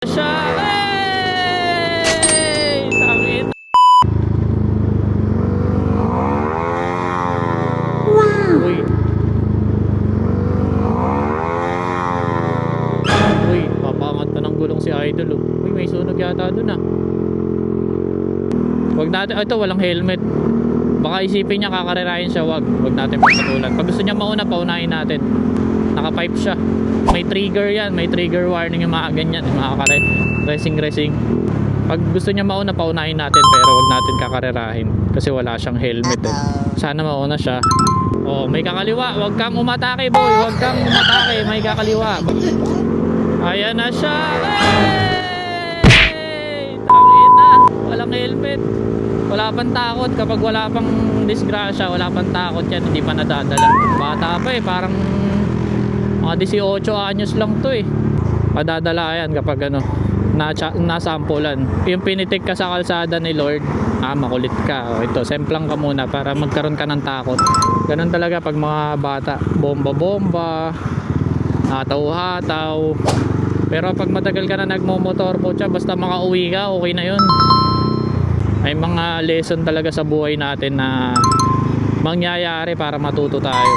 Siya, tangin. Uy. Uy, papangat na ng gulong si Idol. Uy, may sunog yata dun ah. Wag natin, ito walang helmet. Baka isipin niya kakarerahin siya, wag natin pagpatulan. Pag gusto niya mauna, paunahin natin. Naka-pipe siya. May trigger yan, may trigger warning yung mga ganyan, yung mga racing. Pag gusto niya mauna, paunahin natin, pero wag natin kakarerahin kasi wala siyang helmet eh. Sana mauna siya. Oh, may kakaliwa, wag kang umatake boy, wag kang umatake, may kakaliwa. Ayan na siya. Tangin na, walang helmet. Wala pang takot. Kapag wala pang disgrasya, wala pang takot yan, hindi pa nadadala. Bata pa eh, parang mga 18 anyos lang to eh. Padadala yan kapag ano, nasampulan. Yung pinitik ka sa kalsada ni Lord, makulit ka. O ito, semplang ka muna para magkaroon ka ng takot. Ganun talaga pag mga bata, bomba-bomba, hataw-hataw. Pero pag matagal ka na nagmomotor po siya, basta makauwi ka, okay na yun. May mga lesson talaga sa buhay natin na mangyayari para matuto tayo.